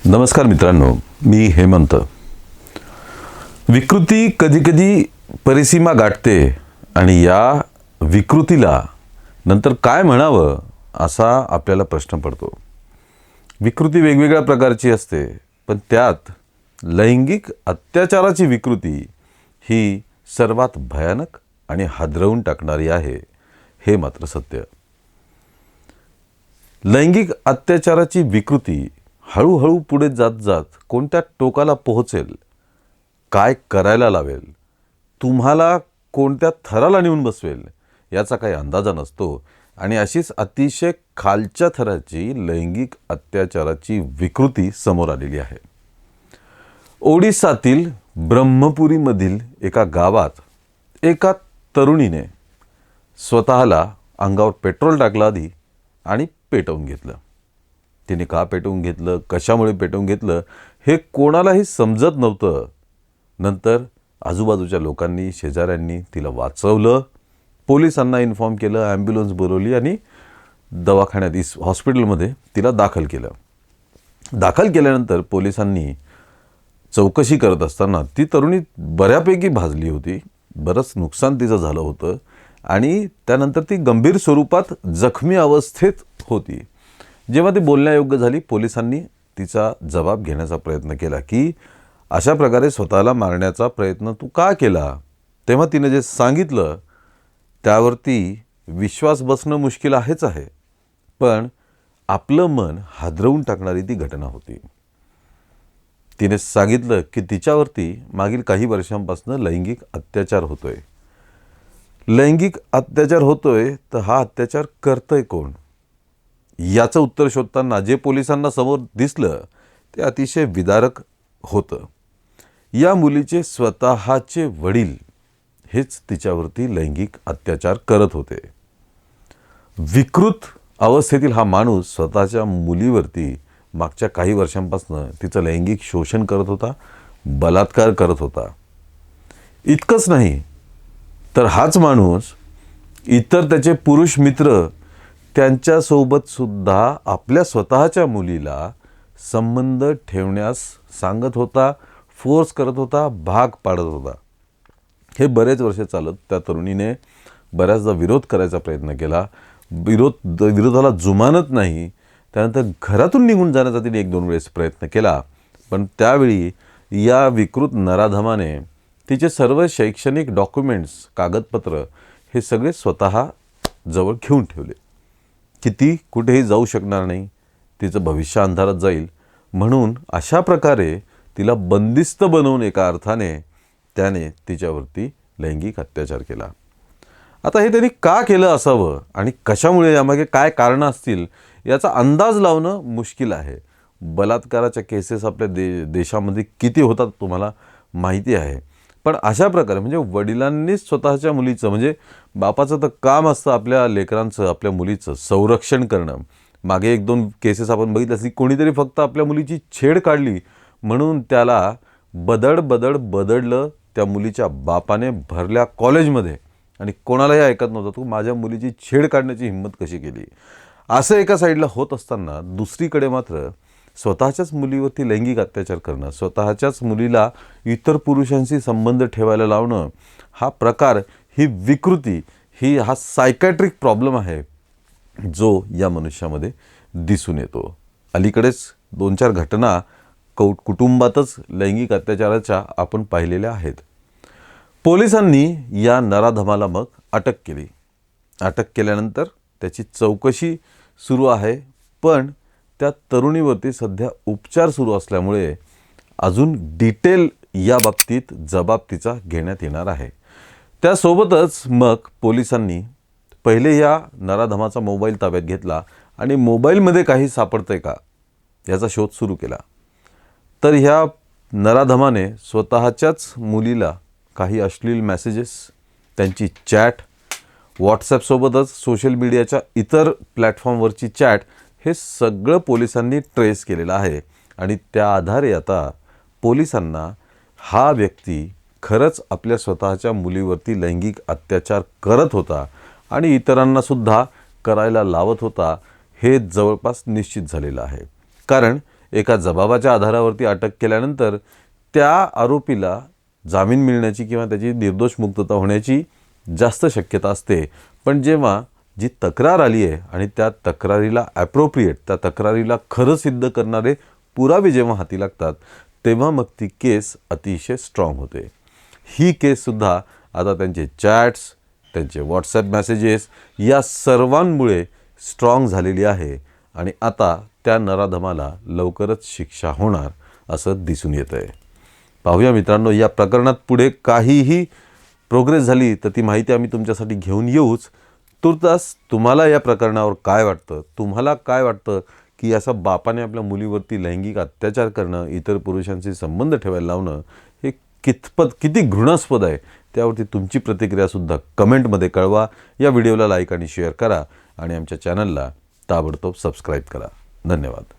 नमस्कार मित्रांनो, मी हेमंत. विकृती कधीकधी परिसीमा गाठते आणि या विकृतीला नंतर काय म्हणावं असा आपल्याला प्रश्न पडतो. विकृती वेगवेगळ्या प्रकारची असते, पण त्यात लैंगिक अत्याचाराची विकृती ही सर्वात भयानक आणि हादरवून टाकणारी आहे, हे मात्र सत्य. लैंगिक अत्याचाराची विकृती हळूहळू पुढे जात जात कोणत्या टोकाला पोहोचेल, काय करायला लावेल, तुम्हाला कोणत्या थराला नेऊन बसवेल याचा काही अंदाजा नसतो. आणि अशीच अतिशय खालच्या थराची लैंगिक अत्याचाराची विकृती समोर आलेली आहे. ओडिसातील ब्रह्मपुरीमधील एका गावात एका तरुणीने स्वतःला अंगावर पेट्रोल टाकलं आधी आणि पेटवून घेतलं. तिने का पेटवून घेतलं, कशामुळे पेटवून घेतलं हे कोणालाही समजत नव्हतं. नंतर आजूबाजूच्या लोकांनी, शेजाऱ्यांनी तिला वाचवलं, पोलिसांना इन्फॉर्म केलं, ॲम्ब्युलन्स बोलवली आणि दवाखान्यात हॉस्पिटलमध्ये तिला दाखल केलं. दाखल केल्यानंतर पोलिसांनी चौकशी करत असताना ती तरुणी बऱ्यापैकी भाजली होती, बरंच नुकसान तिचं झालं होतं आणि त्यानंतर ती गंभीर स्वरूपात जखमी अवस्थेत होती. जेव्हा ती बोलण्यायोग्य झाली, पोलिसांनी तिचा जबाब घेण्याचा प्रयत्न केला की अशा प्रकारे स्वतःला मारण्याचा प्रयत्न तू का केला. तेव्हा तिने जे सांगितलं त्यावरती विश्वास बसणं मुश्किल आहेच आहे, पण आपलं मन हादरवून टाकणारी ती घटना होती. तिने सांगितलं की तिच्यावरती मागील काही वर्षांपासून लैंगिक अत्याचार होतोय. लैंगिक अत्याचार होतोय तर हा अत्याचार करतोय कोण, याचं उत्तर शोधताना जे पोलिसांना समोर दिसलं ते अतिशय विदारक होतं. या मुलीचे स्वतःचे वडील हेच तिच्यावरती लैंगिक अत्याचार करत होते. विकृत अवस्थेतील हा माणूस स्वतःच्या मुलीवरती मागच्या काही वर्षांपासून तिचं लैंगिक शोषण करत होता, बलात्कार करत होता. इतकंच नाही तर हाच माणूस इतर त्याचे पुरुष मित्र त्यांच्यासोबत सुद्धा आपल्या स्वतःच्या मुलीला संबंध ठेवण्यास सांगत होता, फोर्स करत होता, भाग पाडत होता. हे बरेच वर्ष चालत त्या तरुणीने बऱ्याचदा विरोध करायचा प्रयत्न केला. विरोधाला जुमानत नाही. त्यानंतर घरातून निघून जाण्याचा तिने 1-2 वेळेस प्रयत्न केला, पण त्यावेळी या विकृत नराधमाने तिचे सर्व शैक्षणिक डॉक्युमेंट्स, कागदपत्र हे सगळे स्वतः जवळ घेऊन ठेवले की ती कुठेही जाऊ शकणार नाही, तिचं भविष्य अंधारात जाईल. म्हणून अशा प्रकारे तिला बंदिस्त बनवून एका अर्थाने त्याने तिच्यावरती लैंगिक अत्याचार केला. आता हे त्यांनी का केलं असावं आणि कशामुळे, यामागे काय कारणं असतील याचा अंदाज लावणं मुश्किल आहे. बलात्काराच्या केसेस आपल्या देशामध्ये किती होतात तुम्हाला माहिती आहे. पण अशा प्रकारे म्हणजे वडिलांनीच स्वतःच्या मुलीचं, म्हणजे बापाचं तर काम असतं आपल्या लेकरांचं, आपल्या मुलीचं संरक्षण करणं. मागे 1-2 केसेस आपण बघितलं असतील, कोणीतरी फक्त आपल्या मुलीची छेड काढली म्हणून त्याला बदडलं त्या मुलीच्या बापाने भरल्या कॉलेजमध्ये आणि कोणालाही ऐकत नव्हतं, तू माझ्या मुलीची छेड काढण्याची हिंमत कशी केली. असं एका साईडला होत असताना दुसरीकडे मात्र स्वतःच्याच मुलीवरती लैंगिक अत्याचार करणं, स्वतःच्याच मुलीला इतर पुरुषांशी संबंध ठेवायला लावणं, हा प्रकार, ही विकृती, हा सायकॅट्रिक प्रॉब्लेम आहे जो या मनुष्यामध्ये दिसून येतो. अलीकडेच 2-4 घटना कुटुंबातच लैंगिक अत्याचाराच्या आपण पाहिलेल्या आहेत. पोलिसांनी या नराधमाला मग अटक केली. अटक केल्यानंतर त्याची चौकशी सुरू आहे, पण त्या तरुणीवरती सध्या उपचार सुरू असल्यामुळे अजून डिटेल या बाबतीत जबाब तिचा घेण्यात येणार आहे. त्यासोबतच मग पोलिसांनी पहिले या नराधमाचा मोबाईल ताब्यात घेतला आणि मोबाईलमध्ये काही सापडतंय का याचा शोध सुरू केला. तर ह्या नराधमाने स्वतःच्याच मुलीला काही अश्लील मेसेजेस, त्यांची चॅट, व्हॉट्सॲपसोबतच सोशल मीडियाच्या इतर प्लॅटफॉर्मवरची चॅट, हे सगळं पोलिसांनी ट्रेस केलेलं आहे. आणि त्या आधारे आता पोलिसांना हा व्यक्ती खरंच आपल्या स्वतःच्या मुलीवरती लैंगिक अत्याचार करत होता आणि इतरांनासुद्धा करायला लावत होता हे जवळपास निश्चित झालेलं आहे. कारण एका जबाबाच्या आधारावरती अटक केल्यानंतर त्या आरोपीला जामीन मिळण्याची किंवा त्याची निर्दोष मुक्तता होण्याची जास्त शक्यता असते. पण जेव्हा जी तक्रार आली आहे आणि त्या तक्रारीला ॲप्रोप्रिएट, त्या तक्रारीला खरं सिद्ध करणारे पुरावे जेव्हा हाती लागतात, तेव्हा मग ती केस अतिशय स्ट्रॉंग होते. ही केससुद्धा आता त्यांचे चॅट्स, त्यांचे व्हॉट्सॲप मेसेजेस या सर्वांमुळे स्ट्रॉंग झालेली आहे आणि आता त्या नराधमाला लवकरच शिक्षा होणार असं दिसून येतं आहे. पाहूया मित्रांनो, या प्रकरणात पुढे काहीही प्रोग्रेस झाली तर ती माहिती आम्ही तुमच्यासाठी घेऊन येऊच. तुर्तास तुम्हाला या प्रकरणावर काय वाटतं? तुम्हाला काय वाटतं की असा बापाने आपल्या मुलीवरती लैंगिक अत्याचार करणं, इतर पुरुषांशी संबंध ठेवायला लावणं हे किती घृणास्पद आहे? त्यावरती तुमची प्रतिक्रियासुद्धा कमेंटमध्ये कळवा. या व्हिडिओला लाईक आणि शेअर करा आणि आमच्या चॅनलला ताबडतोब सबस्क्राईब करा. धन्यवाद.